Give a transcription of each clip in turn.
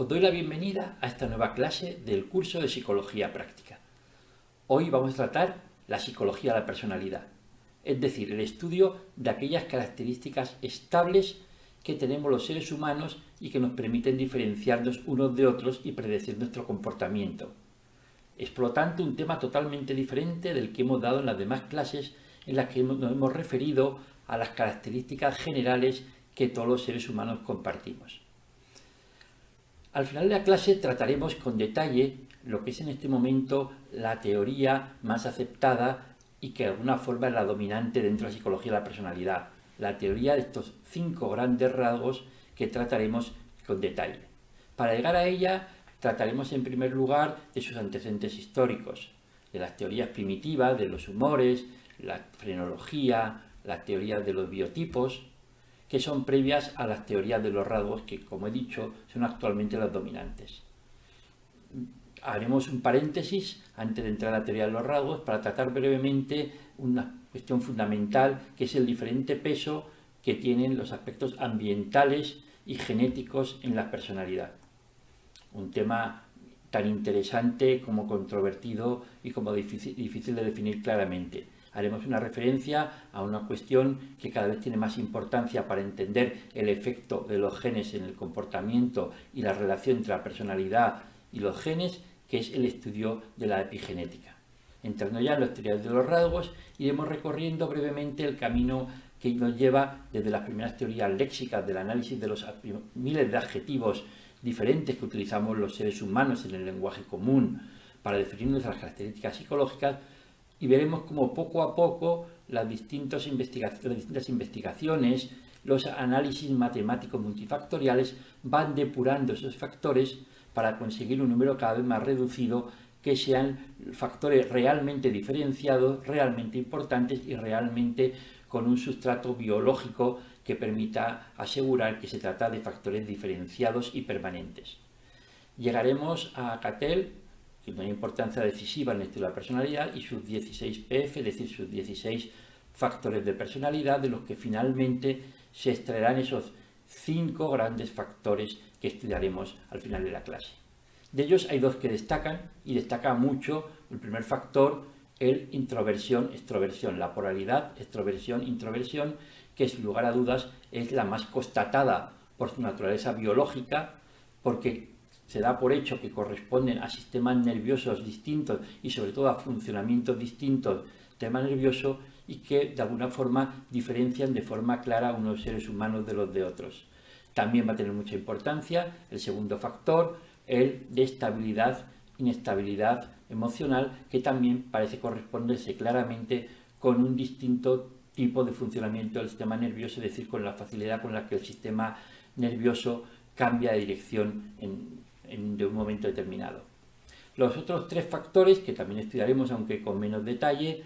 Os doy la bienvenida a esta nueva clase del curso de Psicología Práctica. Hoy vamos a tratar la psicología de la personalidad, es decir, el estudio de aquellas características estables que tenemos los seres humanos y que nos permiten diferenciarnos unos de otros y predecir nuestro comportamiento. Es por lo tanto un tema totalmente diferente del que hemos dado en las demás clases en las que nos hemos referido a las características generales que todos los seres humanos compartimos. Al final de la clase trataremos con detalle lo que es en este momento la teoría más aceptada y que de alguna forma es la dominante dentro de la psicología de la personalidad, la teoría de estos 5 grandes rasgos que trataremos con detalle. Para llegar a ella trataremos en primer lugar de sus antecedentes históricos, de las teorías primitivas, de los humores, la frenología, las teorías de los biotipos, que son previas a las teorías de los rasgos que, como he dicho, son actualmente las dominantes. Haremos un paréntesis antes de entrar a la teoría de los rasgos para tratar brevemente una cuestión fundamental, que es el diferente peso que tienen los aspectos ambientales y genéticos en la personalidad. Un tema tan interesante como controvertido y como difícil de definir claramente. Haremos una referencia a una cuestión que cada vez tiene más importancia para entender el efecto de los genes en el comportamiento y la relación entre la personalidad y los genes, que es el estudio de la epigenética. Entrando ya en las teorías de los rasgos, iremos recorriendo brevemente el camino que nos lleva desde las primeras teorías léxicas del análisis de los miles de adjetivos diferentes que utilizamos los seres humanos en el lenguaje común para definir nuestras características psicológicas, y veremos cómo poco a poco las distintas investigaciones, los análisis matemáticos multifactoriales van depurando esos factores para conseguir un número cada vez más reducido, que sean factores realmente diferenciados, realmente importantes y realmente con un sustrato biológico que permita asegurar que se trata de factores diferenciados y permanentes. Llegaremos a Cattell, que tiene una importancia decisiva en el estudio de la personalidad, y sus 16 PF, es decir, sus 16 factores de personalidad, de los que finalmente se extraerán esos 5 grandes factores que estudiaremos al final de la clase. De ellos hay 2 que destacan, y destaca mucho el primer factor, el introversión-extroversión, la polaridad extroversión-introversión, que sin lugar a dudas es la más constatada por su naturaleza biológica, porque se da por hecho que corresponden a sistemas nerviosos distintos y sobre todo a funcionamientos distintos del sistema nervioso, y que de alguna forma diferencian de forma clara a unos seres humanos de los de otros. También va a tener mucha importancia el segundo factor, el de estabilidad, inestabilidad emocional, que también parece corresponderse claramente con un distinto tipo de funcionamiento del sistema nervioso, es decir, con la facilidad con la que el sistema nervioso cambia de dirección de un momento determinado. Los otros 3 factores, que también estudiaremos aunque con menos detalle,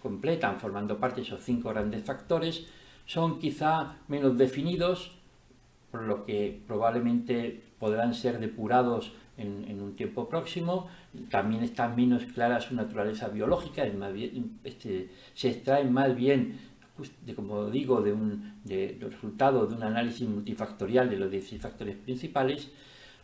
completan formando parte de esos 5 grandes factores, son quizá menos definidos, por lo que probablemente podrán ser depurados en un tiempo próximo. También está menos clara su naturaleza biológica, se extraen más bien, como digo, de resultado de un análisis multifactorial de los 16 factores principales.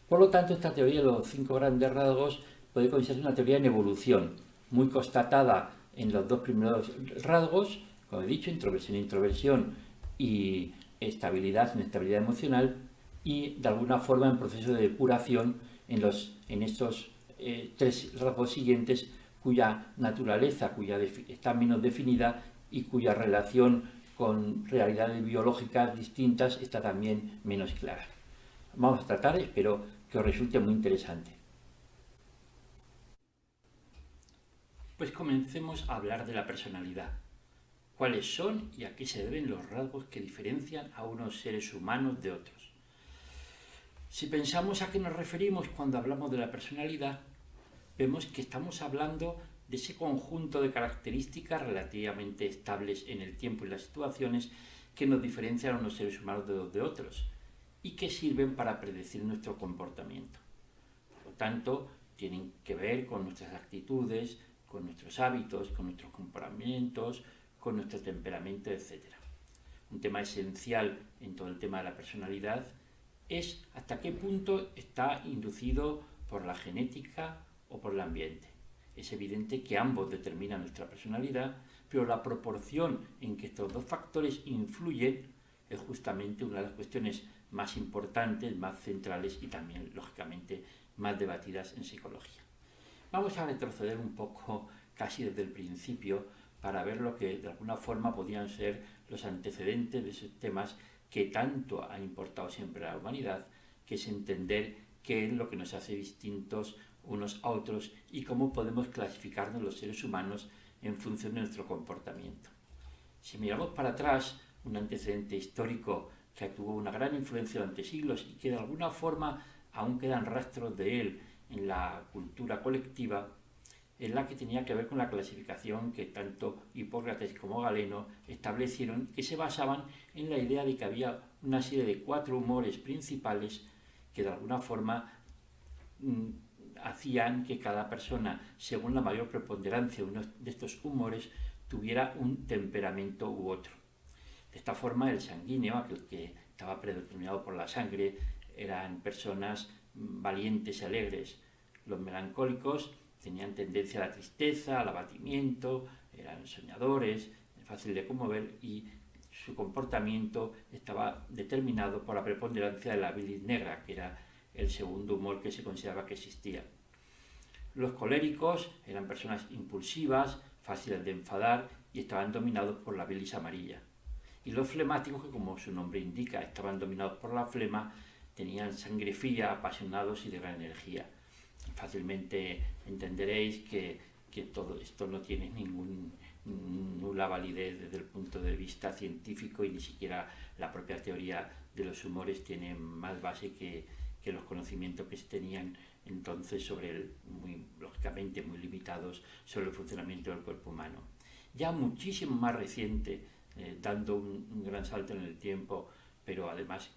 Por lo tanto, esta teoría de los 5 grandes rasgos puede considerarse una teoría en evolución, muy constatada en los 2 primeros rasgos, como he dicho, introversión y estabilidad, inestabilidad emocional, y de alguna forma en proceso de depuración en estos 3 rasgos siguientes, cuya naturaleza está menos definida y cuya relación con realidades biológicas distintas está también menos clara. Vamos a tratar, espero que os resulte muy interesante. Pues comencemos a hablar de la personalidad. ¿Cuáles son y a qué se deben los rasgos que diferencian a unos seres humanos de otros? Si pensamos a qué nos referimos cuando hablamos de la personalidad, vemos que estamos hablando de ese conjunto de características relativamente estables en el tiempo y las situaciones que nos diferencian a unos seres humanos de otros y que sirven para predecir nuestro comportamiento. Por lo tanto, tienen que ver con nuestras actitudes, con nuestros hábitos, con nuestros comportamientos, con nuestro temperamento, etc. Un tema esencial en todo el tema de la personalidad es hasta qué punto está inducido por la genética o por el ambiente. Es evidente que ambos determinan nuestra personalidad, pero la proporción en que estos dos factores influyen es justamente una de las cuestiones más importantes, más centrales y también, lógicamente, más debatidas en psicología. Vamos a retroceder un poco casi desde el principio para ver lo que de alguna forma podían ser los antecedentes de esos temas que tanto ha importado siempre a la humanidad, que es entender qué es lo que nos hace distintos unos a otros y cómo podemos clasificarnos los seres humanos en función de nuestro comportamiento. Si miramos para atrás, un antecedente histórico que tuvo una gran influencia durante siglos y que de alguna forma aún quedan rastros de él en la cultura colectiva, es la que tenía que ver con la clasificación que tanto Hipócrates como Galeno establecieron, que se basaban en la idea de que había una serie de 4 humores principales que de alguna forma hacían que cada persona, según la mayor preponderancia de uno de estos humores, tuviera un temperamento u otro. De esta forma, el sanguíneo, aquel que estaba predeterminado por la sangre, eran personas valientes y alegres. Los melancólicos tenían tendencia a la tristeza, al abatimiento, eran soñadores, fácil de conmover y su comportamiento estaba determinado por la preponderancia de la bilis negra, que era el segundo humor que se consideraba que existía. Los coléricos eran personas impulsivas, fáciles de enfadar y estaban dominados por la bilis amarilla. Y los flemáticos, que como su nombre indica, estaban dominados por la flema, tenían sangre fría, apasionados y de gran energía. Fácilmente entenderéis que todo esto no tiene nula validez desde el punto de vista científico y ni siquiera la propia teoría de los humores tiene más base que los conocimientos que se tenían entonces lógicamente muy limitados sobre el funcionamiento del cuerpo humano. Ya muchísimo más reciente, dando un gran salto en el tiempo, pero además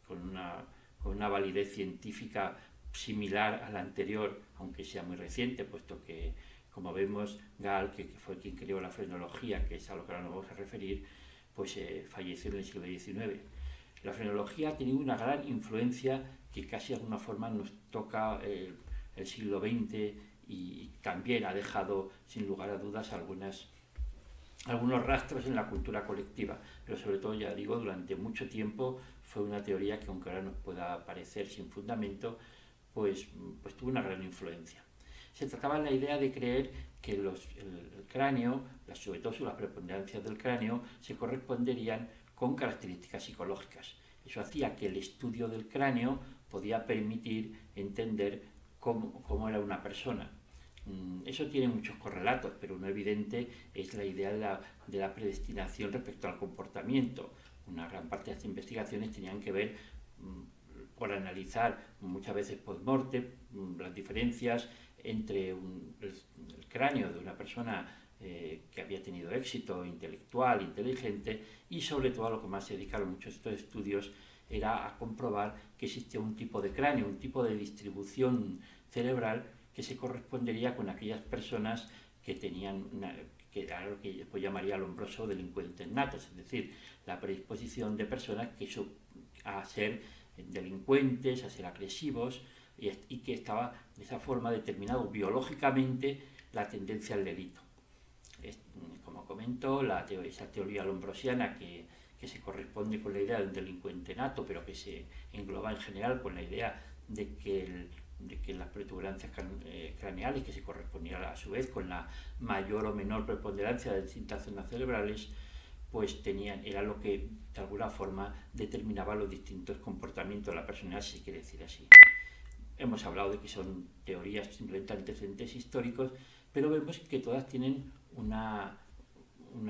con una validez científica similar a la anterior, aunque sea muy reciente, puesto que, como vemos, Gall, que fue quien creó la frenología, que es a lo que ahora nos vamos a referir, pues falleció en el siglo XIX. La frenología ha tenido una gran influencia que casi de alguna forma nos toca el siglo XX y también ha dejado, sin lugar a dudas, algunos rastros en la cultura colectiva, pero sobre todo, ya digo, durante mucho tiempo fue una teoría que, aunque ahora nos pueda parecer sin fundamento, pues tuvo una gran influencia. Se trataba de la idea de creer que el cráneo, sobre todo las preponderancias del cráneo, se corresponderían con características psicológicas. Eso hacía que el estudio del cráneo podía permitir entender cómo era una persona. Eso tiene muchos correlatos, pero uno evidente es la idea de la predestinación respecto al comportamiento. Una gran parte de estas investigaciones tenían que ver por analizar muchas veces post-mortem las diferencias entre el cráneo de una persona que había tenido éxito intelectual, inteligente, y sobre todo a lo que más se dedicaron muchos de estos estudios era a comprobar que existía un tipo de cráneo, un tipo de distribución cerebral que se correspondería con aquellas personas que tenían que era lo que después llamaría lombroso delincuentes natos, es decir, la predisposición de personas a ser delincuentes, a ser agresivos, y que estaba de esa forma determinado biológicamente la tendencia al delito. Como comento, esa teoría lombrosiana que se corresponde con la idea de un delincuente nato, pero que se engloba en general con la idea de que las protuberancias craneales, que se correspondían a su vez con la mayor o menor preponderancia de distintas zonas cerebrales, pues era lo que de alguna forma determinaba los distintos comportamientos de la personalidad, si se quiere decir así. Hemos hablado de que son teorías simplemente antecedentes históricos, pero vemos que todas tienen una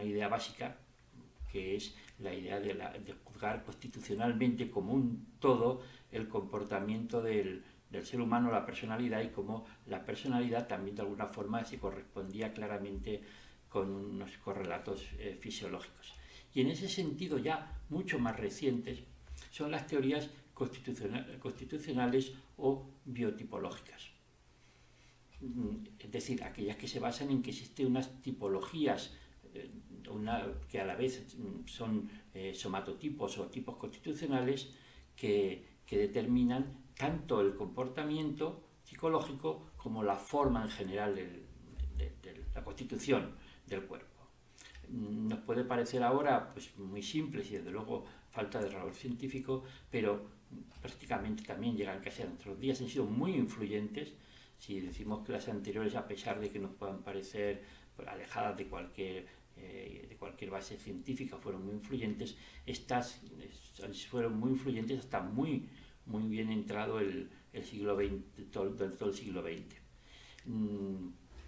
idea básica, que es la idea de juzgar constitucionalmente como un todo el comportamiento del ser humano, la personalidad, y cómo la personalidad también de alguna forma se correspondía claramente con unos correlatos fisiológicos. Y en ese sentido, ya mucho más recientes, son las teorías constitucionales o biotipológicas. Es decir, aquellas que se basan en que existen unas tipologías que a la vez son somatotipos o tipos constitucionales que determinan tanto el comportamiento psicológico como la forma en general de la constitución del cuerpo. Nos puede parecer ahora pues, muy simples y desde luego falta de rigor científico, pero prácticamente también llegan casi a nuestros días, han sido muy influyentes. Si decimos que las anteriores, a pesar de que nos puedan parecer pues, alejadas de cualquier base científica, fueron muy influyentes, estas fueron muy influyentes hasta muy bien entrado el siglo XX, todo el siglo XX.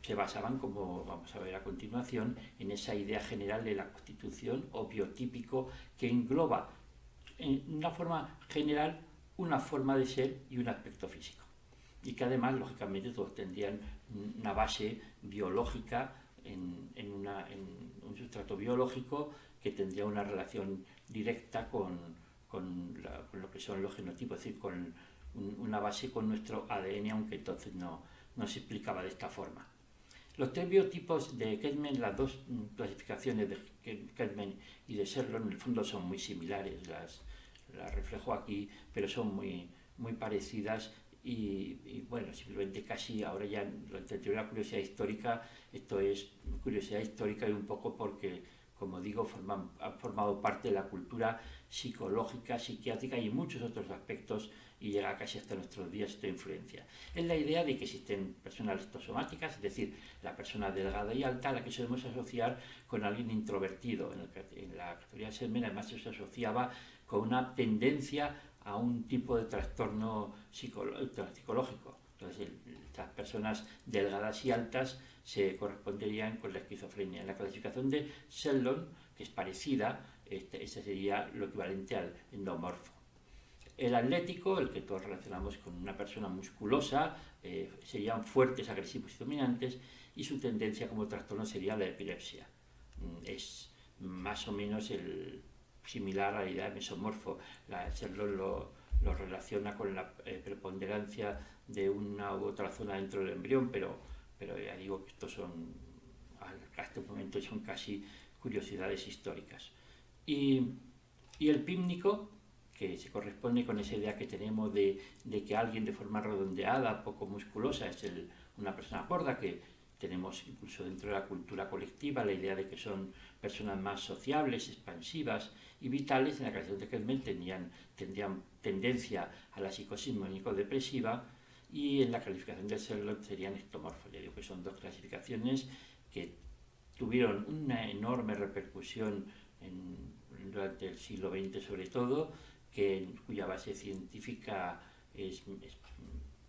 Se basaban, como vamos a ver a continuación, en esa idea general de la constitución o biotípico que engloba en una forma general una forma de ser y un aspecto físico. Y que además, lógicamente, todos tendrían una base biológica en un sustrato biológico que tendría una relación directa con lo que son los genotipos, es decir, con una base con nuestro ADN, aunque entonces no se explicaba de esta forma. Los tres biotipos de Kettmann, las dos clasificaciones de Kettmann y de Sherlock, en el fondo son muy similares, las reflejo aquí, pero son muy parecidas y bueno, simplemente casi ahora ya la anterior curiosidad histórica, esto es curiosidad histórica y un poco porque, como digo, han formado parte de la cultura psicológica, psiquiátrica y muchos otros aspectos y llega casi hasta nuestros días esta influencia. Es la idea de que existen personas listosomáticas, es decir, la persona delgada y alta, a la que solemos asociar con alguien introvertido. En la categoría de Kettmann además se asociaba con una tendencia a un tipo de trastorno psicológico. Entonces, las personas delgadas y altas se corresponderían con la esquizofrenia. En la clasificación de Sheldon, que es parecida, ese sería lo equivalente al endomorfo. El atlético, el que todos relacionamos con una persona musculosa, serían fuertes, agresivos y dominantes, y su tendencia como trastorno sería la epilepsia. Es más o menos similar a la idea de mesomorfo. Sheldon lo relaciona con la preponderancia de una u otra zona dentro del embrión, pero ya digo que estos son, hasta este momento son casi curiosidades históricas. Y el pímnico, que se corresponde con esa idea que tenemos de que alguien de forma redondeada, poco musculosa, es una persona gorda, que tenemos incluso dentro de la cultura colectiva la idea de que son personas más sociables, expansivas y vitales. En la clasificación de Kettmann tendrían tendencia a la psicosis maníaco-depresiva, y en la calificación de Sherlock serían ectomorfos. Ya digo que son dos clasificaciones que tuvieron una enorme repercusión durante el siglo XX sobre todo, cuya base científica es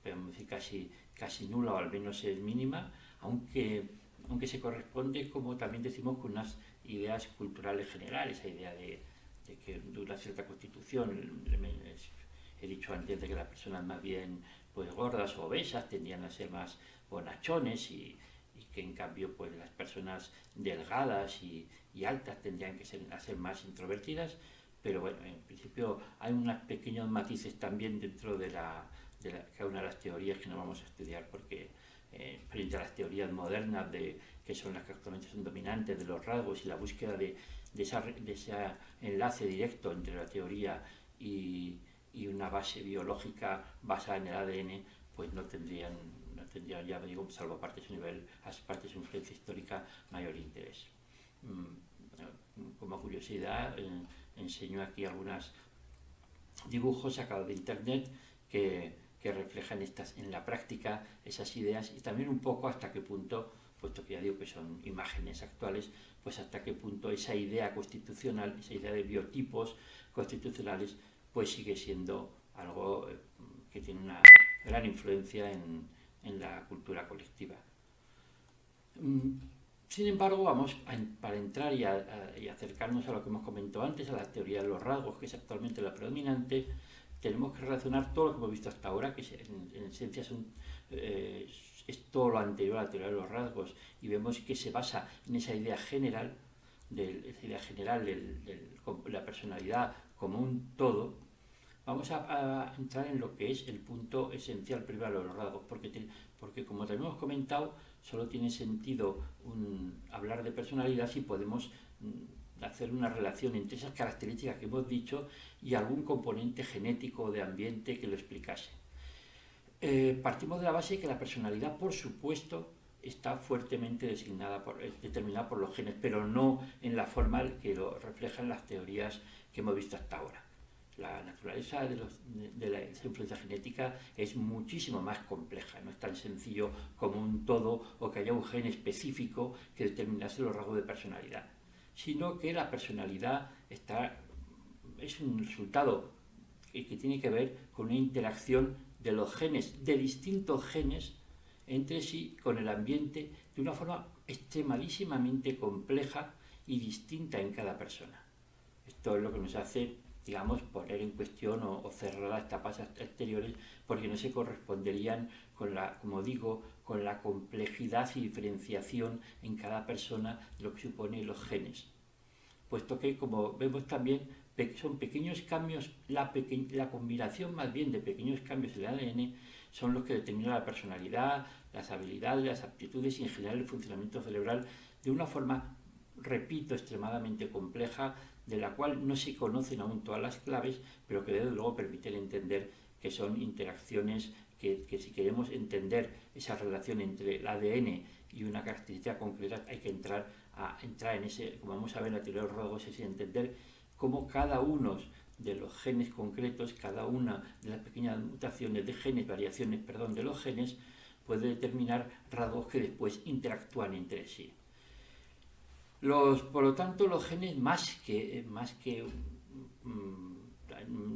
podemos decir, casi nula o al menos es mínima, aunque se corresponde, como también decimos, con unas ideas culturales generales, esa idea de que de una cierta constitución. He dicho antes de que las personas más bien pues gordas o obesas tendían a ser más bonachones y que en cambio pues las personas delgadas y altas tendrían que ser más introvertidas. Pero bueno, en principio hay unos pequeños matices también dentro de cada una de las teorías que no vamos a estudiar, porque frente a las teorías modernas que son las que actualmente son dominantes de los rasgos y la búsqueda de ese enlace directo entre la teoría y una base biológica basada en el ADN, pues no tendrían, ya digo, salvo parte de su influencia histórica, mayor interés. Como curiosidad, enseño aquí algunos dibujos sacados de internet que reflejan en la práctica esas ideas, y también un poco hasta qué punto, puesto que ya digo que son imágenes actuales, pues hasta qué punto esa idea constitucional, esa idea de biotipos constitucionales, pues sigue siendo algo que tiene una gran influencia en la cultura colectiva. Sin embargo, para entrar y acercarnos a lo que hemos comentado antes, a la teoría de los rasgos, que es actualmente la predominante, tenemos que relacionar todo lo que hemos visto hasta ahora, que en esencia es todo lo anterior a la teoría de los rasgos, y vemos que se basa en esa idea general de la personalidad como un todo. Vamos a entrar en lo que es el punto esencial primero de los rasgos, porque como también hemos comentado, solo tiene sentido hablar de personalidad si podemos hacer una relación entre esas características que hemos dicho y algún componente genético o de ambiente que lo explicase. Partimos de la base de que la personalidad, por supuesto, está fuertemente determinada por los genes, pero no en la forma que lo reflejan las teorías que hemos visto hasta ahora. La naturaleza de la influencia genética es muchísimo más compleja, no es tan sencillo como un todo o que haya un gen específico que determinase los rasgos de personalidad, sino que la personalidad es un resultado que tiene que ver con una interacción de los genes, de distintos genes entre sí con el ambiente de una forma extremadísimamente compleja y distinta en cada persona. Esto es lo que nos hace, digamos, poner en cuestión o cerrar las etapas exteriores, porque no se corresponderían con como digo, con la complejidad y diferenciación en cada persona de lo que suponen los genes. Puesto que, como vemos también, son pequeños cambios, la combinación más bien de pequeños cambios en el ADN son los que determinan la personalidad, las habilidades, las aptitudes y en general el funcionamiento cerebral de una forma, repito, extremadamente compleja, de la cual no se conocen aún todas las claves, pero que desde luego permiten entender que son interacciones que si queremos entender esa relación entre el ADN y una característica concreta hay que entrar en ese, como vamos a ver en la teoría de los rasgos, es entender cómo cada uno de los genes concretos, cada una de las pequeñas mutaciones de genes, variaciones, perdón, de los genes, puede determinar rasgos que después interactúan entre sí. Por lo tanto, los genes, más que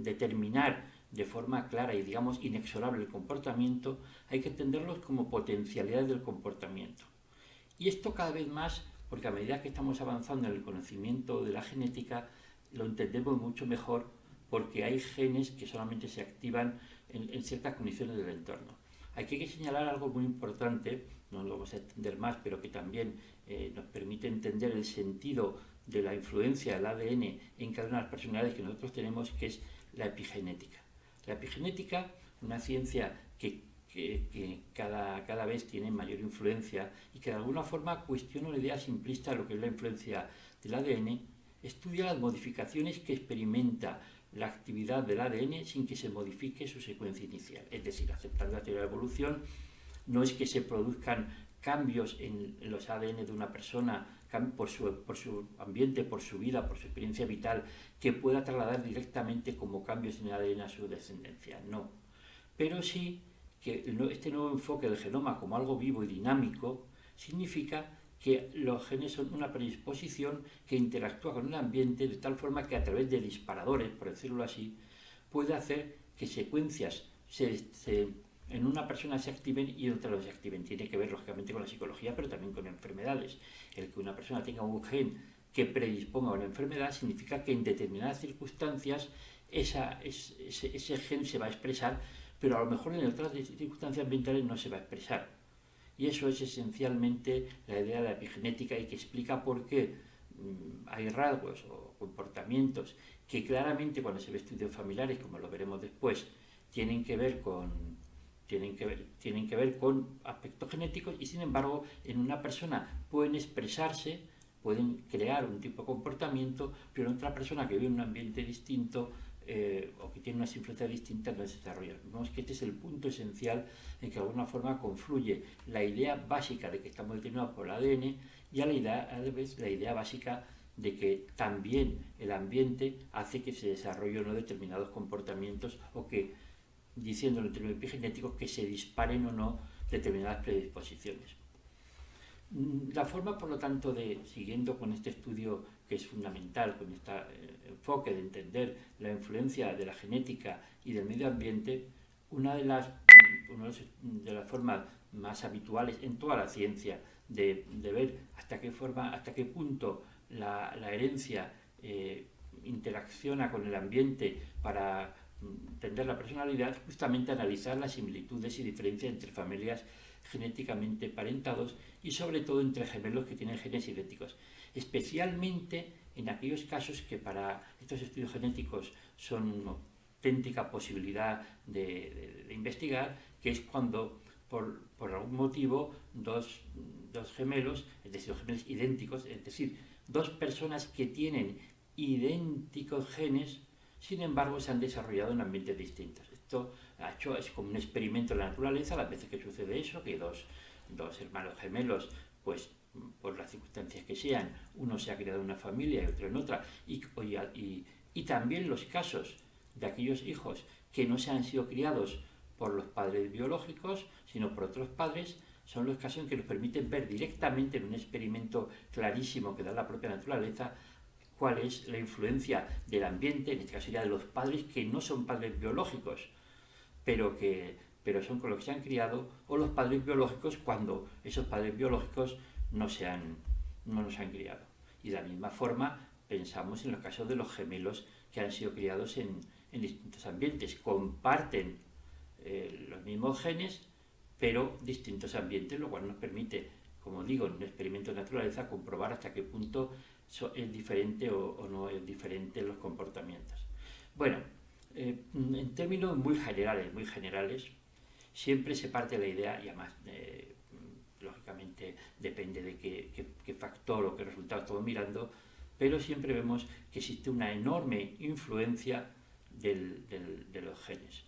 determinar de forma clara y, digamos, inexorable el comportamiento, hay que entenderlos como potencialidades del comportamiento. Y esto cada vez más, porque a medida que estamos avanzando en el conocimiento de la genética, lo entendemos mucho mejor porque hay genes que solamente se activan en ciertas condiciones del entorno. Aquí hay que señalar algo muy importante, no lo vamos a entender más, pero que también nos permite entender el sentido de la influencia del ADN en cada una de las personalidades que nosotros tenemos, que es la epigenética. La epigenética, una ciencia que cada vez tiene mayor influencia y que de alguna forma cuestiona una idea simplista de lo que es la influencia del ADN, estudia las modificaciones que experimenta la actividad del ADN sin que se modifique su secuencia inicial. Es decir, aceptando la teoría de la evolución, no es que se produzcan cambios en los ADN de una persona por su ambiente, por su vida, por su experiencia vital, que pueda trasladar directamente como cambios en el ADN a su descendencia. No. Pero sí que este nuevo enfoque del genoma como algo vivo y dinámico significa que los genes son una predisposición que interactúa con el ambiente de tal forma que a través de disparadores, por decirlo así, puede hacer que secuencias en una persona se activen y en otra no se activen. Tiene que ver lógicamente con la psicología, pero también con enfermedades. El que una persona tenga un gen que predisponga a una enfermedad significa que en determinadas circunstancias ese gen se va a expresar, pero a lo mejor en otras circunstancias ambientales no se va a expresar. Y eso es esencialmente la idea de la epigenética y que explica por qué hay rasgos o comportamientos que claramente cuando se ve estudios familiares, como lo veremos después, tienen que ver con aspectos genéticos y sin embargo en una persona pueden expresarse, pueden crear un tipo de comportamiento, pero en otra persona que vive en un ambiente distinto o que tiene unas influencias distintas no se desarrolla. Vemos que este es el punto esencial en que de alguna forma confluye la idea básica de que estamos determinados por el ADN y a la vez la idea básica de que también el ambiente hace que se desarrollen no determinados comportamientos o que, diciéndolo en términos epigenéticos, que se disparen o no determinadas predisposiciones. La forma, por lo tanto, siguiendo con este estudio que es fundamental, con este enfoque de entender la influencia de la genética y del medio ambiente, una de las formas más habituales en toda la ciencia de ver hasta qué punto la herencia interacciona con el ambiente para entender la personalidad, justamente analizar las similitudes y diferencias entre familias genéticamente emparentados y sobre todo entre gemelos que tienen genes idénticos, especialmente en aquellos casos que para estos estudios genéticos son una auténtica posibilidad de investigar, que es cuando por algún motivo dos gemelos, es decir, dos gemelos idénticos, es decir, dos personas que tienen idénticos genes, sin embargo se han desarrollado en ambientes distintos. Esto es como un experimento en la naturaleza, las veces que sucede eso, que dos hermanos gemelos, pues por las circunstancias que sean, uno se ha criado en una familia y otro en otra, y también los casos de aquellos hijos que no se han sido criados por los padres biológicos, sino por otros padres, son los casos en que nos permiten ver directamente en un experimento clarísimo que da la propia naturaleza cuál es la influencia del ambiente, en este caso ya de los padres que no son padres biológicos, pero son con los que se han criado, o los padres biológicos cuando esos padres biológicos no nos han criado. Y de la misma forma pensamos en los casos de los gemelos que han sido criados en distintos ambientes. Comparten los mismos genes, pero distintos ambientes, lo cual nos permite, como digo, en un experimento de naturaleza, comprobar hasta qué punto es diferente o no es diferente los comportamientos. Bueno, en términos muy generales, siempre se parte de la idea, y además, lógicamente, depende de qué factor o qué resultado estamos mirando, pero siempre vemos que existe una enorme influencia de los genes.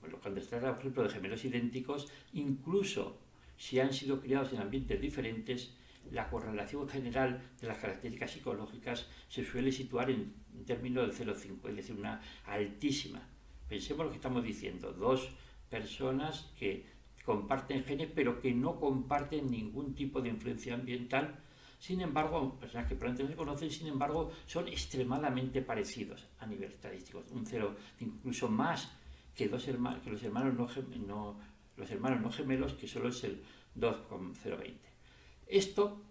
Bueno, cuando se trata, por ejemplo, de gemelos idénticos, incluso si han sido criados en ambientes diferentes, la correlación general de las características psicológicas se suele situar en términos del 0,5, es decir, una altísima. Pensemos lo que estamos diciendo, dos personas que comparten genes pero que no comparten ningún tipo de influencia ambiental, sin embargo, personas que probablemente no se conocen, sin embargo, son extremadamente parecidos a nivel estadístico, un 0, incluso más que los hermanos no gemelos, que solo es el 2,020. Esto,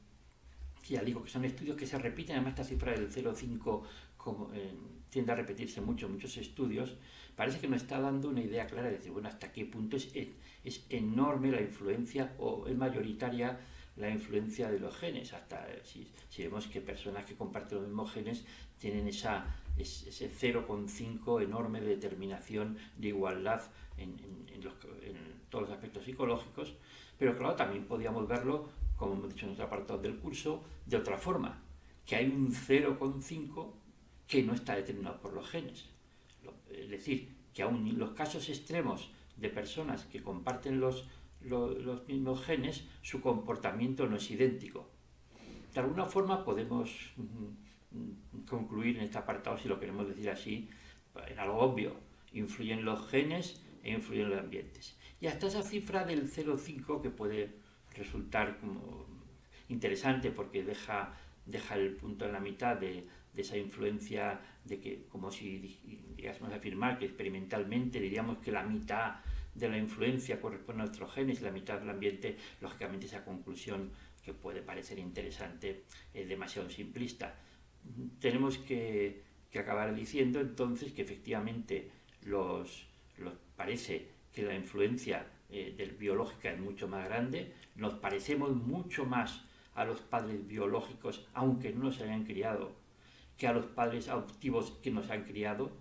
ya digo que son estudios que se repiten, además esta cifra del 0,5 tiende a repetirse mucho en muchos estudios, parece que nos está dando una idea clara de decir, bueno, hasta qué punto es enorme la influencia, o es mayoritaria la influencia de los genes, hasta si vemos que personas que comparten los mismos genes tienen ese 0,5 enorme de determinación de igualdad en todos los aspectos psicológicos, pero claro, también podíamos verlo, como hemos dicho en otro apartado del curso, de otra forma, que hay un 0,5 que no está determinado por los genes. Es decir, que aún en los casos extremos de personas que comparten los mismos genes, su comportamiento no es idéntico. De alguna forma podemos concluir en este apartado, si lo queremos decir así, en algo obvio: influyen los genes e influyen los ambientes. Y hasta esa cifra del 0,5, que puede resultar como interesante porque deja el punto en la mitad de esa influencia, de que, como si digásemos afirmar que experimentalmente diríamos que la mitad de la influencia corresponde a nuestros genes y la mitad del ambiente, lógicamente esa conclusión, que puede parecer interesante, es demasiado simplista. Tenemos que acabar diciendo entonces que efectivamente parece que la influencia del biológica es mucho más grande, nos parecemos mucho más a los padres biológicos, aunque no nos hayan criado, que a los padres adoptivos que nos han criado.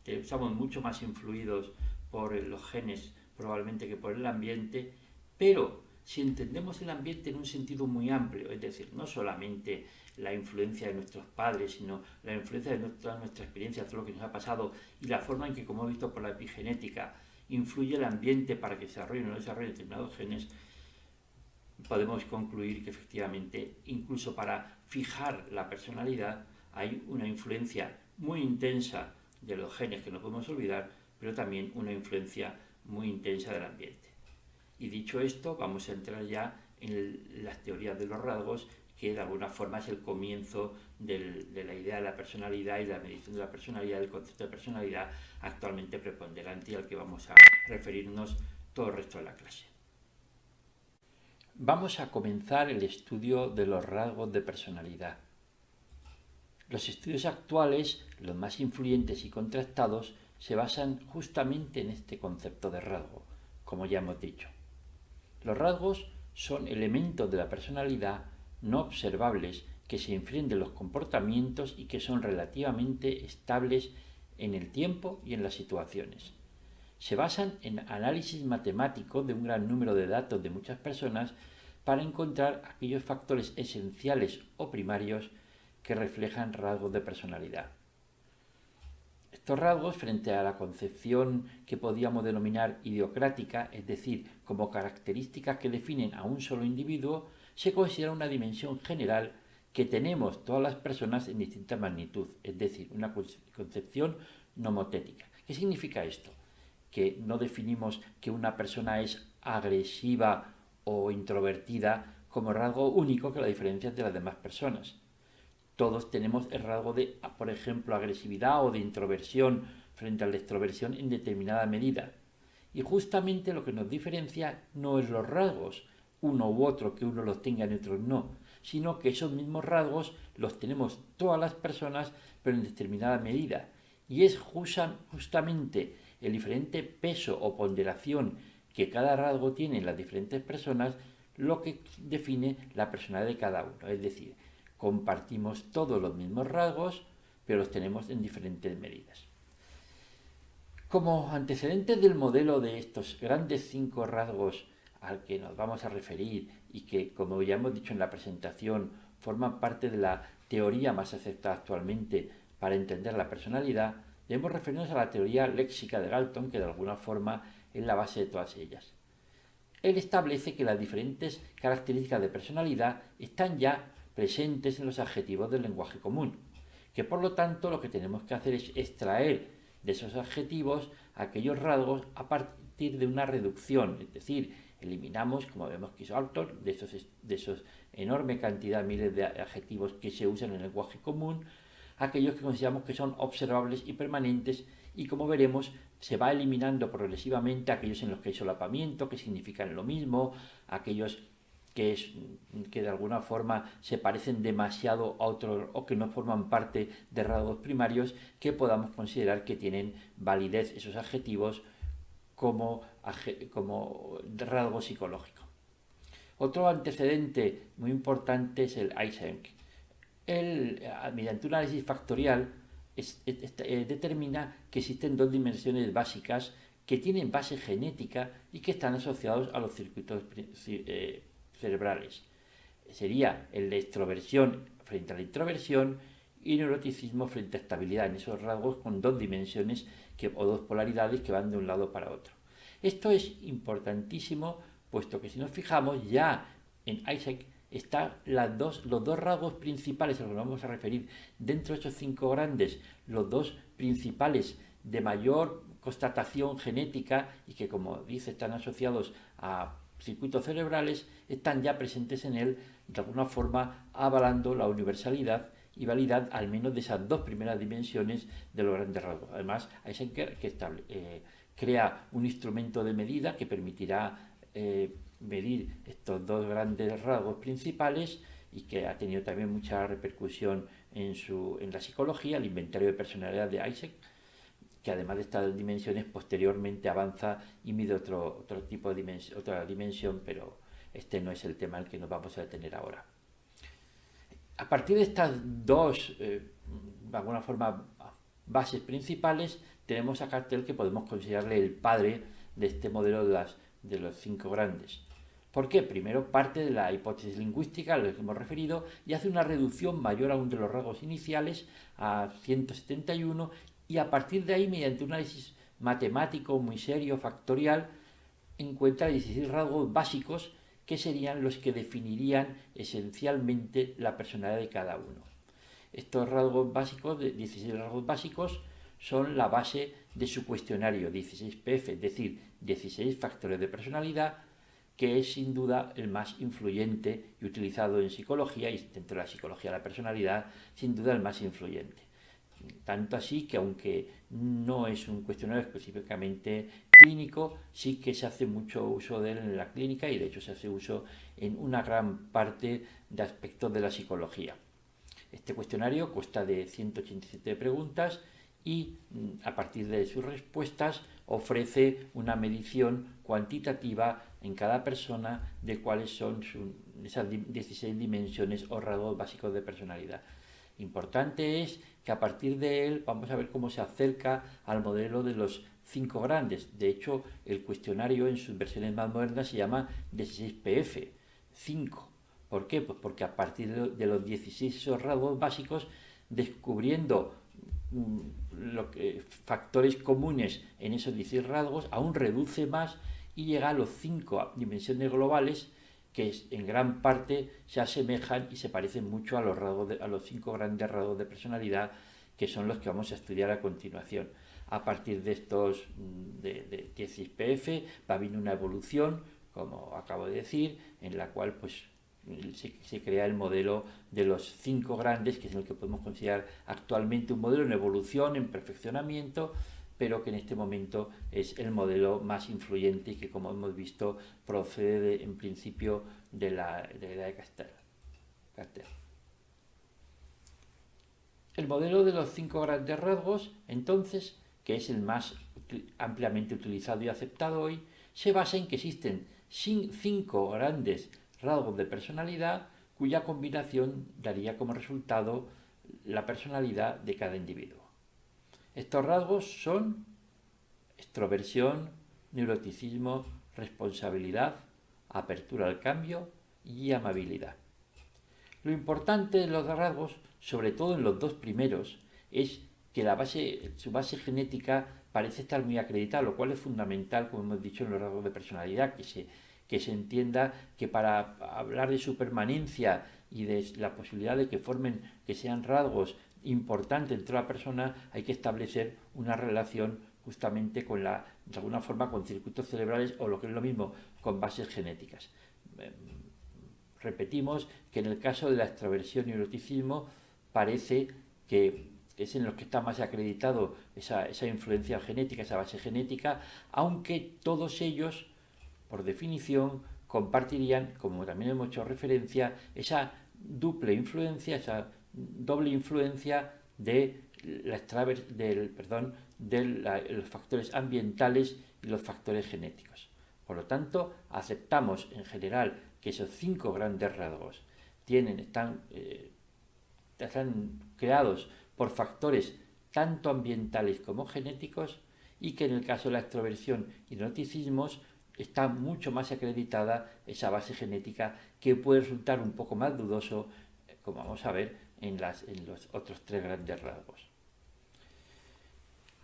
Estamos mucho más influidos por los genes probablemente que por el ambiente, pero si entendemos el ambiente en un sentido muy amplio, es decir, no solamente la influencia de nuestros padres, sino la influencia de toda nuestra experiencia, todo lo que nos ha pasado, y la forma en que, como he visto por la epigenética, influye el ambiente para que se desarrollen o no desarrollen determinados genes, podemos concluir que efectivamente, incluso para fijar la personalidad, hay una influencia muy intensa de los genes que no podemos olvidar, pero también una influencia muy intensa del ambiente. Y dicho esto, vamos a entrar ya en las teorías de los rasgos, que de alguna forma es el comienzo de la idea de la personalidad y la medición de la personalidad, del concepto de personalidad actualmente preponderante y al que vamos a referirnos todo el resto de la clase. Vamos a comenzar el estudio de los rasgos de personalidad. Los estudios actuales, los más influyentes y contrastados, se basan justamente en este concepto de rasgo, como ya hemos dicho. Los rasgos son elementos de la personalidad no observables que se influyen de los comportamientos y que son relativamente estables en el tiempo y en las situaciones. Se basan en análisis matemático de un gran número de datos de muchas personas para encontrar aquellos factores esenciales o primarios que reflejan rasgos de personalidad. Estos rasgos, frente a la concepción que podíamos denominar idiocrática, es decir, como características que definen a un solo individuo, se considera una dimensión general que tenemos todas las personas en distinta magnitud, es decir, una concepción nomotética. ¿Qué significa esto? Que no definimos que una persona es agresiva o introvertida como rasgo único que la diferencia de las demás personas. Todos tenemos el rasgo de, por ejemplo, agresividad o de introversión frente a la extroversión en determinada medida. Y justamente lo que nos diferencia no es los rasgos, uno u otro, que uno los tenga y otros no, sino que esos mismos rasgos los tenemos todas las personas, pero en determinada medida. Y es justamente el diferente peso o ponderación que cada rasgo tiene en las diferentes personas lo que define la personalidad de cada uno. Es decir, compartimos todos los mismos rasgos, pero los tenemos en diferentes medidas. Como antecedentes del modelo de estos grandes 5 rasgos al que nos vamos a referir y que, como ya hemos dicho en la presentación, forman parte de la teoría más aceptada actualmente para entender la personalidad, debemos referirnos a la teoría léxica de Galton, que de alguna forma es la base de todas ellas. Él establece que las diferentes características de personalidad están ya presentes en los adjetivos del lenguaje común, que por lo tanto lo que tenemos que hacer es extraer de esos adjetivos aquellos rasgos a partir de una reducción, es decir, eliminamos, como vemos que hizo Galton, de esos enorme cantidad, miles de adjetivos que se usan en el lenguaje común, aquellos que consideramos que son observables y permanentes, y como veremos se va eliminando progresivamente aquellos en los que hay solapamiento, que significan lo mismo, aquellos que de alguna forma se parecen demasiado a otros o que no forman parte de rasgos primarios, que podamos considerar que tienen validez esos adjetivos como rasgo psicológico. Otro antecedente muy importante es el Eysenck. Él, mediante un análisis factorial, determina que existen 2 dimensiones básicas que tienen base genética y que están asociados a los circuitos cerebrales. Sería el de extroversión frente a la introversión y neuroticismo frente a estabilidad, en esos rasgos con 2 dimensiones o 2 polaridades que van de un lado para otro. Esto es importantísimo, puesto que si nos fijamos ya en Eysenck están los 2 rasgos principales a los que nos vamos a referir dentro de esos 5 grandes, los 2 principales de mayor constatación genética y que, como dice, están asociados a circuitos cerebrales, están ya presentes en él, de alguna forma avalando la universalidad y validad al menos de esas 2 primeras dimensiones de los grandes rasgos. Además, Eysenck crea un instrumento de medida que permitirá medir estos 2 grandes rasgos principales y que ha tenido también mucha repercusión en la psicología, el inventario de personalidad de Eysenck, que además de estas dimensiones posteriormente avanza y mide otra dimensión, pero este no es el tema al que nos vamos a detener ahora. A partir de estas 2, de alguna forma, bases principales, tenemos a Cartel, que podemos considerarle el padre de este modelo de los 5 grandes. ¿Por qué? Primero parte de la hipótesis lingüística a la que hemos referido y hace una reducción mayor aún de los rasgos iniciales a 171, y a partir de ahí, mediante un análisis matemático muy serio, factorial, encuentra 16 rasgos básicos que serían los que definirían esencialmente la personalidad de cada uno. Estos rasgos básicos, 16 rasgos básicos, son la base de su cuestionario 16PF, es decir, 16 factores de personalidad, que es sin duda el más influyente y utilizado en psicología, y dentro de la psicología de la personalidad, sin duda el más influyente. Tanto así que, aunque no es un cuestionario específicamente clínico, sí que se hace mucho uso de él en la clínica, y de hecho se hace uso en una gran parte de aspectos de la psicología. Este cuestionario consta de 187 preguntas y, a partir de sus respuestas, ofrece una medición cuantitativa en cada persona de cuáles son esas 16 dimensiones o rasgos básicos de personalidad. Importante es que a partir de él vamos a ver cómo se acerca al modelo de los 5 grandes. De hecho, el cuestionario en sus versiones más modernas se llama 16PF, 5. ¿Por qué? Pues porque a partir de los 16 esos rasgos básicos, descubriendo factores comunes en esos 16 rasgos, aún reduce más y llega a los 5 dimensiones globales que en gran parte se asemejan y se parecen mucho a los 5 grandes rasgos de personalidad, que son los que vamos a estudiar a continuación. A partir de estos de 16PF va a venir una evolución, como acabo de decir, en la cual pues se crea el modelo de los 5 grandes, que es el que podemos considerar actualmente un modelo en evolución, en perfeccionamiento, pero que en este momento es el modelo más influyente y que, como hemos visto, procede en principio de la edad de Caster. El modelo de los 5 grandes rasgos, entonces, que es el más ampliamente utilizado y aceptado hoy, se basa en que existen 5 grandes rasgos de personalidad cuya combinación daría como resultado la personalidad de cada individuo. Estos rasgos son extroversión, neuroticismo, responsabilidad, apertura al cambio y amabilidad. Lo importante de los rasgos, sobre todo en los dos primeros, es que su base genética parece estar muy acreditada, lo cual es fundamental, como hemos dicho, en los rasgos de personalidad, que se entienda que para hablar de su permanencia y de la posibilidad de que sean rasgos importantes entre la persona, hay que establecer una relación justamente de alguna forma con circuitos cerebrales o lo que es lo mismo, con bases genéticas. Repetimos que en el caso de la extroversión y neuroticismo parece que es en los que está más acreditado esa influencia genética, esa base genética, aunque todos ellos, por definición, compartirían, como también hemos hecho referencia, esa doble influencia de los factores ambientales y los factores genéticos. Por lo tanto, aceptamos en general que esos 5 grandes rasgos están creados por factores tanto ambientales como genéticos, y que en el caso de la extroversión y neuroticismos está mucho más acreditada esa base genética, que puede resultar un poco más dudoso, como vamos a ver en los otros 3 grandes rasgos.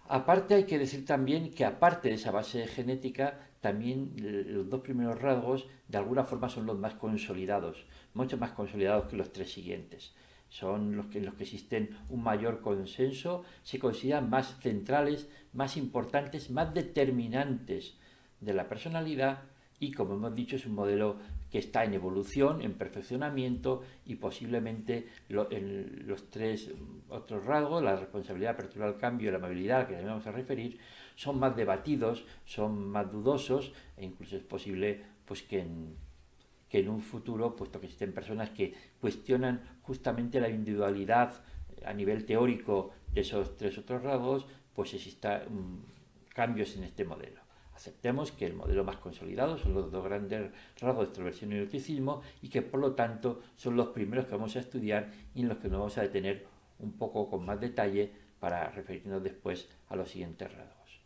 Aparte, hay que decir también que aparte de esa base genética, también los 2 primeros rasgos de alguna forma son los más consolidados, mucho más consolidados que los 3 siguientes. Son en los que existen un mayor consenso, se consideran más centrales, más importantes, más determinantes de la personalidad, y, como hemos dicho, es un modelo que está en evolución, en perfeccionamiento, y posiblemente en los 3 otros rasgos, la responsabilidad, apertura al cambio y la amabilidad, que también vamos a referir, son más debatidos, son más dudosos, e incluso es posible pues que en un futuro, puesto que existen personas que cuestionan justamente la individualidad a nivel teórico de esos 3 otros rasgos, pues existan cambios en este modelo. Aceptemos que el modelo más consolidado son los 2 grandes rasgos de extroversión y neuroticismo, y que por lo tanto son los primeros que vamos a estudiar y en los que nos vamos a detener un poco con más detalle para referirnos después a los siguientes rasgos.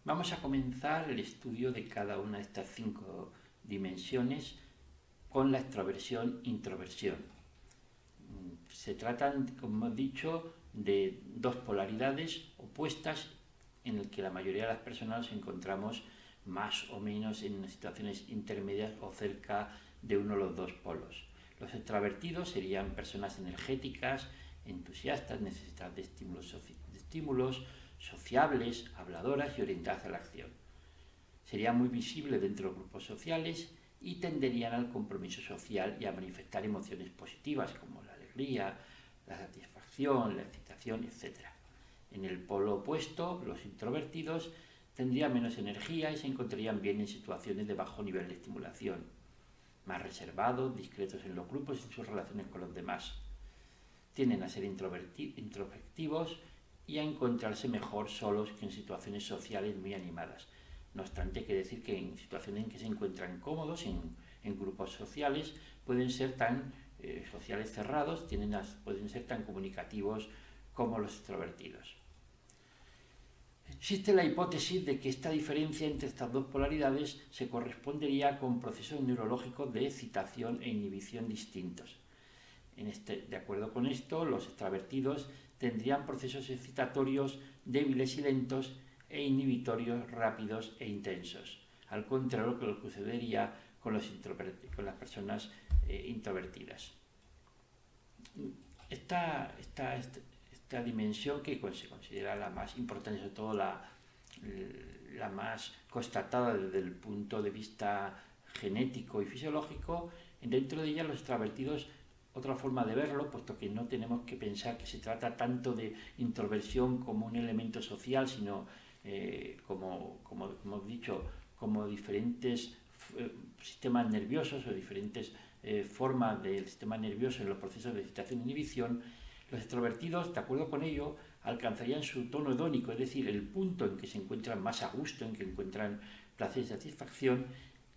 Vamos a comenzar el estudio de cada una de estas 5 dimensiones con la extroversión-introversión. Se tratan, como hemos dicho, de 2 polaridades opuestas, en el que la mayoría de las personas nos encontramos más o menos en situaciones intermedias o cerca de uno de los 2 polos. Los extravertidos serían personas energéticas, entusiastas, necesitadas de estímulos, sociables, habladoras y orientadas a la acción. Serían muy visibles dentro de grupos sociales y tenderían al compromiso social y a manifestar emociones positivas como la alegría, la satisfacción, la excitación, etc. En el polo opuesto, los introvertidos tendrían menos energía y se encontrarían bien en situaciones de bajo nivel de estimulación, más reservados, discretos en los grupos y en sus relaciones con los demás. Tienden a ser introspectivos y a encontrarse mejor solos que en situaciones sociales muy animadas. No obstante, hay que decir que en situaciones en que se encuentran cómodos en grupos sociales, pueden ser tan sociales cerrados, pueden ser tan comunicativos como los extrovertidos. Existe la hipótesis de que esta diferencia entre estas dos polaridades se correspondería con procesos neurológicos de excitación e inhibición distintos. De acuerdo con esto, los extravertidos tendrían procesos excitatorios débiles y lentos e inhibitorios rápidos e intensos, al contrario de lo que sucedería con las personas introvertidas. Esta dimensión, que se considera la más importante, sobre todo la más constatada desde el punto de vista genético y fisiológico, dentro de ella los extravertidos, otra forma de verlo, puesto que no tenemos que pensar que se trata tanto de introversión como un elemento social, sino como hemos dicho, como diferentes sistemas nerviosos o diferentes formas del sistema nervioso en los procesos de excitación e inhibición. Los extrovertidos, de acuerdo con ello, alcanzarían su tono hedónico, es decir, el punto en que se encuentran más a gusto, en que encuentran placer y satisfacción,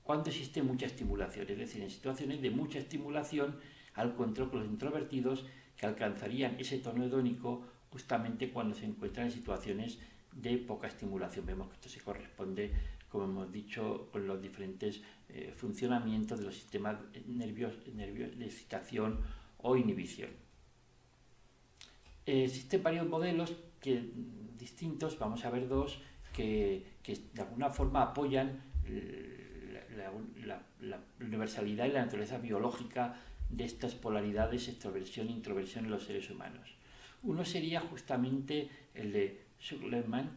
cuando existe mucha estimulación, es decir, en situaciones de mucha estimulación, al contrario que los introvertidos, que alcanzarían ese tono hedónico justamente cuando se encuentran en situaciones de poca estimulación. Vemos que esto se corresponde, como hemos dicho, con los diferentes funcionamientos de los sistemas nerviosos de excitación o inhibición. Existen varios modelos distintos, vamos a ver dos, que de alguna forma apoyan la universalidad y la naturaleza biológica de estas polaridades, extroversión e introversión en los seres humanos. Uno sería justamente el de Shuglerman,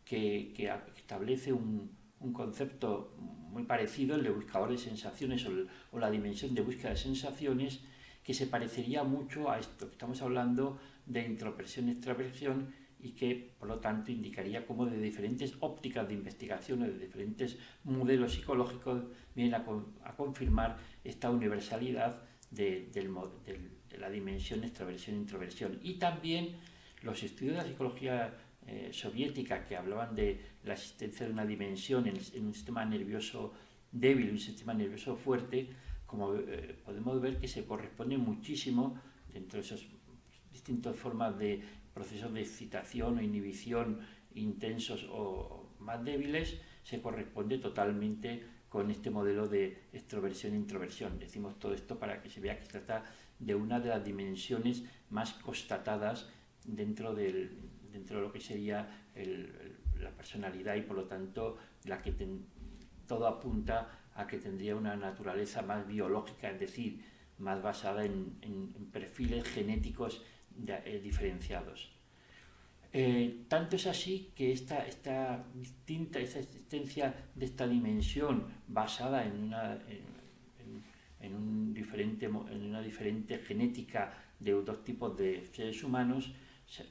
que establece un concepto muy parecido, el de buscador de sensaciones o la dimensión de búsqueda de sensaciones, que se parecería mucho a esto que estamos hablando de introversión y extraversión, y que por lo tanto indicaría cómo de diferentes ópticas de investigación o de diferentes modelos psicológicos vienen a confirmar esta universalidad de la dimensión extraversión e introversión. Y también los estudios de la psicología soviética, que hablaban de la existencia de una dimensión en un sistema nervioso débil y un sistema nervioso fuerte, como podemos ver que se corresponde muchísimo dentro de esas distintas formas de procesos de excitación o inhibición intensos o más débiles, se corresponde totalmente con este modelo de extroversión e introversión. Decimos todo esto para que se vea que se trata de una de las dimensiones más constatadas dentro de lo que sería la personalidad, y por lo tanto todo apunta a que tendría una naturaleza más biológica, es decir, más basada en perfiles genéticos diferenciados. Tanto es así que esta existencia de esta dimensión basada en una diferente genética de dos tipos de seres humanos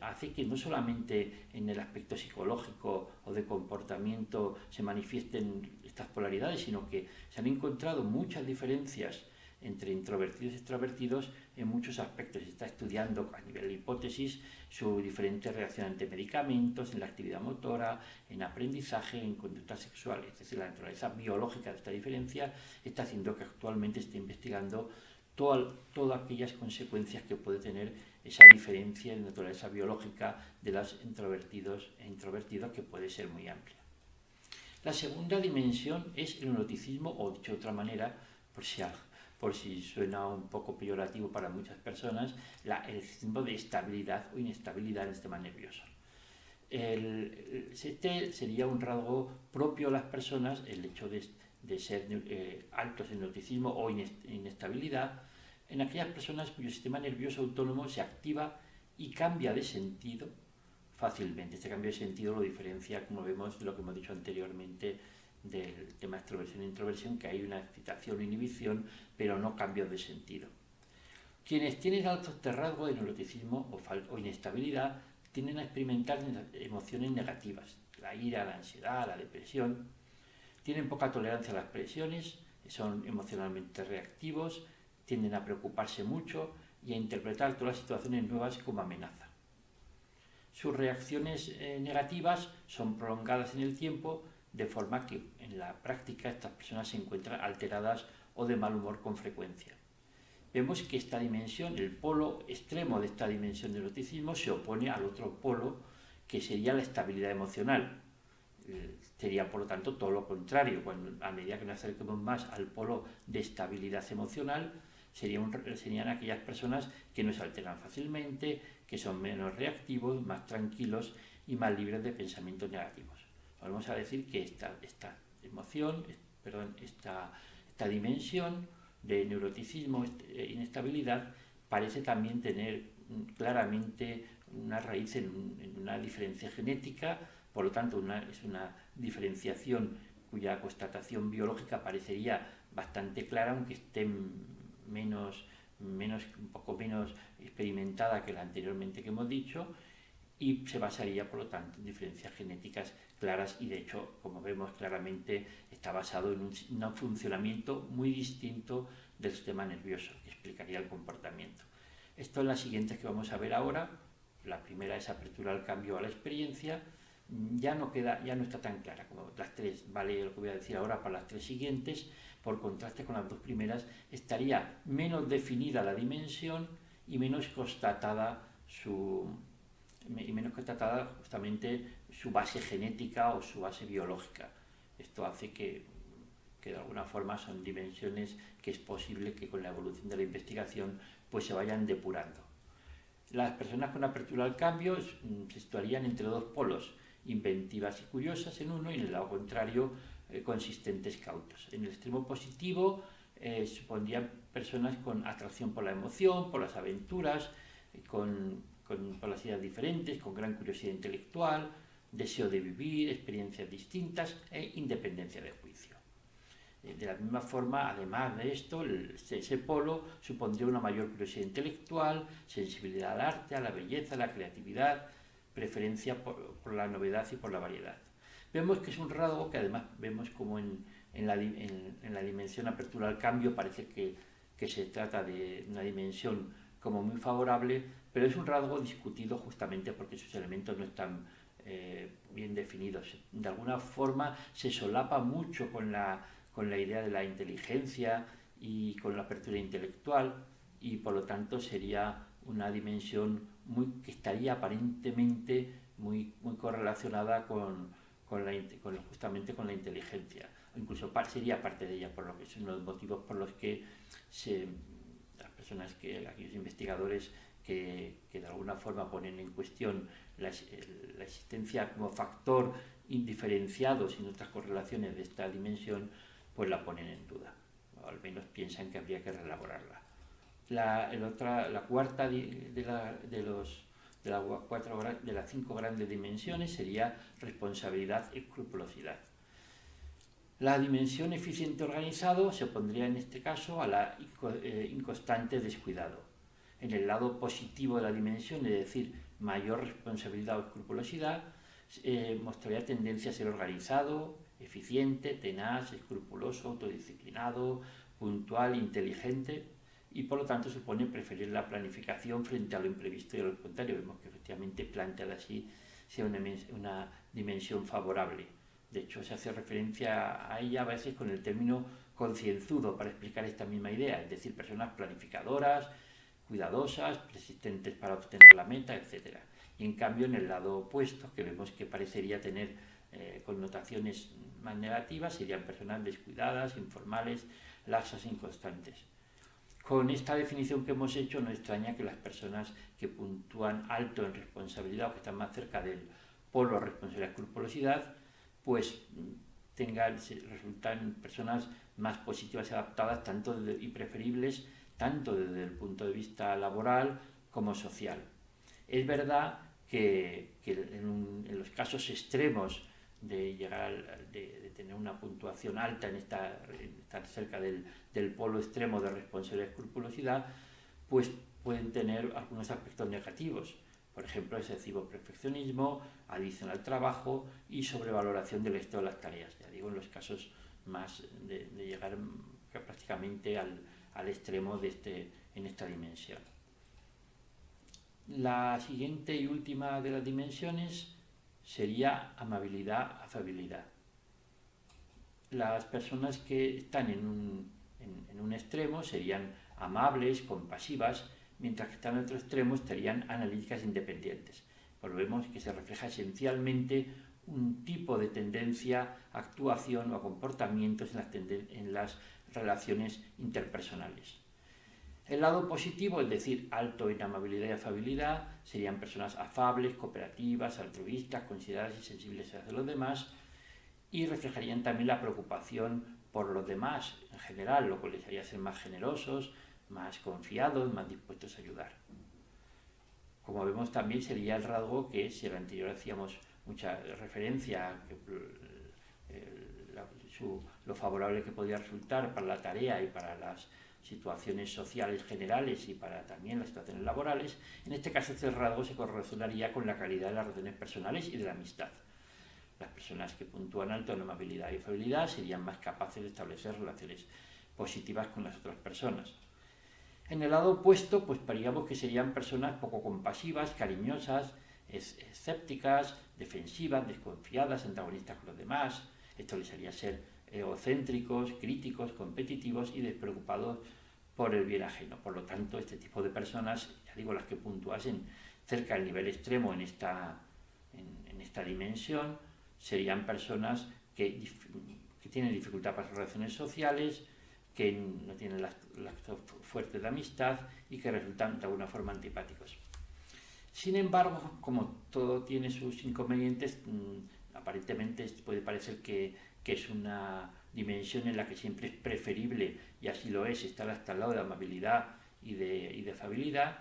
hace que no solamente en el aspecto psicológico o de comportamiento se manifiesten estas polaridades, sino que se han encontrado muchas diferencias entre introvertidos y extrovertidos en muchos aspectos. Se está estudiando a nivel de hipótesis su diferente reacción ante medicamentos, en la actividad motora, en aprendizaje, en conducta sexual. Es decir, la naturaleza biológica de esta diferencia está haciendo que actualmente esté investigando todas aquellas consecuencias que puede tener esa diferencia en la naturaleza biológica de los introvertidos e introvertidos, que puede ser muy amplia. La segunda dimensión es el neuroticismo, o dicho de otra manera, por si suena un poco peyorativo para muchas personas, el símbolo de estabilidad o inestabilidad del sistema nervioso. Este sería un rasgo propio a las personas, el hecho de ser altos en neuroticismo o inestabilidad, en aquellas personas cuyo sistema nervioso autónomo se activa y cambia de sentido fácilmente. Este cambio de sentido lo diferencia, como vemos, de lo que hemos dicho anteriormente del tema extroversión e introversión, que hay una excitación o inhibición, pero no cambios de sentido. Quienes tienen alto este rasgo de neuroticismo o inestabilidad tienden a experimentar emociones negativas, la ira, la ansiedad, la depresión. Tienen poca tolerancia a las presiones, son emocionalmente reactivos, tienden a preocuparse mucho y a interpretar todas las situaciones nuevas como amenaza. Sus reacciones negativas son prolongadas en el tiempo, de forma que en la práctica estas personas se encuentran alteradas o de mal humor con frecuencia. Vemos que esta dimensión, el polo extremo de esta dimensión del neuroticismo, se opone al otro polo, que sería la estabilidad emocional. Sería, por lo tanto, todo lo contrario. A medida que nos acerquemos más al polo de estabilidad emocional, serían aquellas personas que no se alteran fácilmente, que son menos reactivos, más tranquilos y más libres de pensamientos negativos. Vamos a decir que esta dimensión de neuroticismo e inestabilidad parece también tener claramente una raíz en una diferencia genética. Por lo tanto, es una diferenciación cuya constatación biológica parecería bastante clara, aunque esté un poco menos experimentada que la anteriormente que hemos dicho, y se basaría, por lo tanto, en diferencias genéticas claras, y de hecho, como vemos claramente, está basado en un funcionamiento muy distinto del sistema nervioso, que explicaría el comportamiento. Esto es las siguientes que vamos a ver ahora. La primera es apertura al cambio, a la experiencia. Ya no está tan clara como las tres, vale lo que voy a decir ahora para las tres siguientes. Por contraste con las dos primeras, estaría menos definida la dimensión y menos constatada justamente su base genética o su base biológica. Esto hace que de alguna forma son dimensiones que es posible que con la evolución de la investigación pues se vayan depurando. Las personas con apertura al cambio se situarían entre dos polos, inventivas y curiosas en uno, y en el lado contrario, consistentes, cautos. En el extremo positivo supondrían personas con atracción por la emoción, por las aventuras, por las ideas diferentes, con gran curiosidad intelectual, deseo de vivir, experiencias distintas e independencia de juicio. De la misma forma, además de esto, ese polo supondría una mayor curiosidad intelectual, sensibilidad al arte, a la belleza, a la creatividad, preferencia por la novedad y por la variedad. Vemos que es un rasgo que además vemos como en la dimensión apertura al cambio parece que se trata de una dimensión como muy favorable, pero es un rasgo discutido justamente porque sus elementos no están bien definidos. De alguna forma se solapa mucho con la idea de la inteligencia y con la apertura intelectual, y por lo tanto sería una dimensión que estaría aparentemente muy correlacionada justamente con la inteligencia. Incluso sería parte de ella, por lo que son los motivos por los que aquellos investigadores que de alguna forma ponen en cuestión la existencia como factor indiferenciado sin otras correlaciones de esta dimensión, pues la ponen en duda, o al menos piensan que habría que reelaborarla. La cuarta de las 5 grandes dimensiones sería responsabilidad y escrupulosidad. La dimensión eficiente organizado se opondría en este caso a la inconstante descuidado. En el lado positivo de la dimensión, es decir, mayor responsabilidad o escrupulosidad, mostraría tendencia a ser organizado, eficiente, tenaz, escrupuloso, autodisciplinado, puntual, inteligente, y por lo tanto supone preferir la planificación frente a lo imprevisto y a lo espontáneo. Vemos que efectivamente planteada así sea una dimensión favorable. De hecho, se hace referencia a ella a veces con el término concienzudo para explicar esta misma idea, es decir, personas planificadoras, cuidadosas, persistentes para obtener la meta, etc. Y en cambio, en el lado opuesto, que vemos que parecería tener connotaciones más negativas, serían personas descuidadas, informales, laxas e inconstantes. Con esta definición que hemos hecho, no extraña que las personas que puntúan alto en responsabilidad o que están más cerca del polo responsabilidad y escrupulosidad, pues resultan personas más positivas y adaptadas y preferibles tanto desde el punto de vista laboral como social. Es verdad que en los casos extremos de tener una puntuación alta, estar cerca del polo extremo de responsabilidad y escrupulosidad, pues pueden tener algunos aspectos negativos. Por ejemplo, excesivo perfeccionismo, adicción al trabajo y sobrevaloración del éxito de las tareas. Ya digo, en los casos más de llegar prácticamente al extremo en esta dimensión. La siguiente y última de las dimensiones sería amabilidad, afabilidad. Las personas que están en un extremo serían amables, compasivas, mientras que están en otro extremo estarían analíticas independientes. pues vemos que se refleja esencialmente un tipo de tendencia, actuación o comportamientos en las relaciones interpersonales. El lado positivo, es decir, alto en amabilidad y afabilidad, serían personas afables, cooperativas, altruistas, consideradas y sensibles hacia los demás, y reflejarían también la preocupación por los demás en general, lo cual les haría ser más generosos, más confiados, más dispuestos a ayudar. Como vemos, también sería el rasgo que, si el anterior hacíamos mucha referencia a lo favorable que podía resultar para la tarea y para las situaciones sociales generales y para también las situaciones laborales, en este caso este rasgo se correlacionaría con la calidad de las relaciones personales y de la amistad. Las personas que puntúan alto en amabilidad y afabilidad serían más capaces de establecer relaciones positivas con las otras personas. En el lado opuesto, pues diríamos que serían personas poco compasivas, cariñosas, escépticas, defensivas, desconfiadas, antagonistas con los demás. Esto les haría ser egocéntricos, críticos, competitivos y despreocupados por el bien ajeno. Por lo tanto, este tipo de personas, ya digo, las que puntuasen cerca del nivel extremo en esta dimensión, serían personas que tienen dificultad para las relaciones sociales, que no tienen lazos fuertes de amistad y que resultan de alguna forma antipáticos. Sin embargo, como todo tiene sus inconvenientes, aparentemente puede parecer que es una dimensión en la que siempre es preferible, y así lo es, estar hasta el lado de amabilidad y de afabilidad,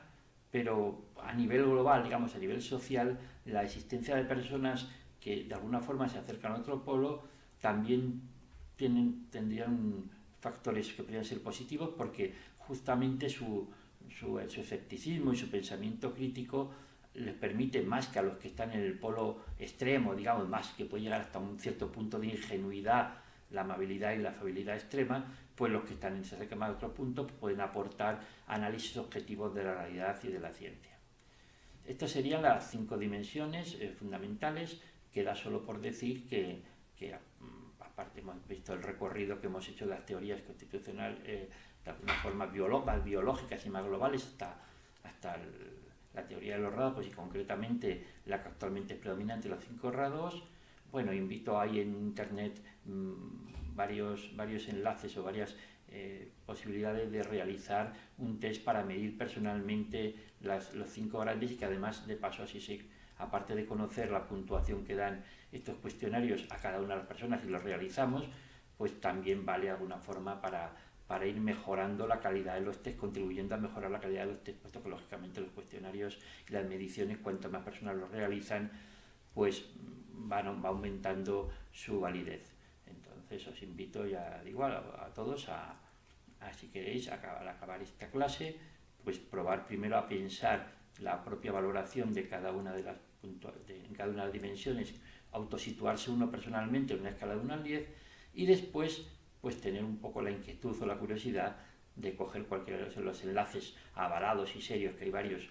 pero a nivel global, digamos, a nivel social, la existencia de personas que de alguna forma se acercan a otro polo también tendrían factores que podrían ser positivos, porque justamente su escepticismo y su pensamiento crítico les permite, más que a los que están en el polo extremo, digamos, más que puede llegar hasta un cierto punto de ingenuidad, la amabilidad y la afabilidad extrema, pues los que se acercan más a otro punto pueden aportar análisis objetivos de la realidad y de la ciencia. Estas serían las 5 dimensiones fundamentales. Queda solo por decir que aparte hemos visto el recorrido que hemos hecho de las teorías constitucionales de alguna forma más biológicas y más globales hasta la teoría de los rasgos, y concretamente la que actualmente es predominante, los 5 rasgos. Bueno, invito ahí en internet varios enlaces o varias posibilidades de realizar un test para medir personalmente los 5 grandes, y que además, de paso, aparte de conocer la puntuación que dan estos cuestionarios a cada una de las personas y los realizamos, pues también vale de alguna forma para ir mejorando la calidad de los test, contribuyendo a mejorar la calidad de los test, puesto que lógicamente los cuestionarios y las mediciones, cuanto más personas los realizan, pues va aumentando su validez. Entonces os invito, ya digo, a todos si queréis, al acabar esta clase, pues probar primero a pensar la propia valoración de cada una de las en cada una de las dimensiones, autosituarse uno personalmente en una escala de 1 al 10, y después pues tener un poco la inquietud o la curiosidad de coger cualquiera de los enlaces avalados y serios, que hay varios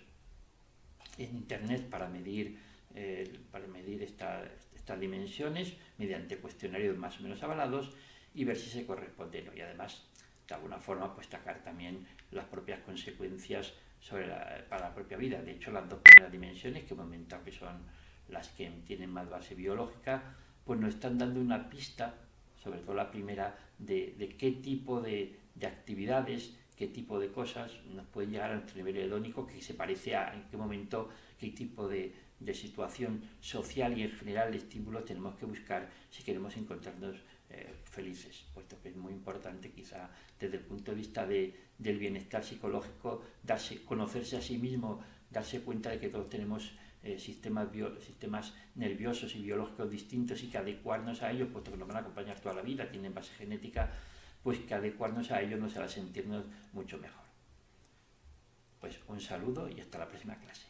en internet, para medir estas dimensiones mediante cuestionarios más o menos avalados, y ver si se corresponden, y además de alguna forma pues sacar también las propias consecuencias para la propia vida. De hecho, las 2 primeras dimensiones, que hemos comentado que son las que tienen más base biológica, pues nos están dando una pista, sobre todo la primera, de qué tipo de actividades, qué tipo de cosas nos pueden llegar a nuestro nivel hedónico, que se parece a en qué momento, qué tipo de situación social y en general de estímulos tenemos que buscar si queremos encontrarnos felices, puesto que es muy importante, quizá desde el punto de vista del bienestar psicológico, conocerse a sí mismo, darse cuenta de que todos tenemos sistemas nerviosos y biológicos distintos, y que adecuarnos a ellos, puesto que nos van a acompañar toda la vida, tienen base genética, pues que adecuarnos a ellos nos hará sentirnos mucho mejor. Pues un saludo y hasta la próxima clase.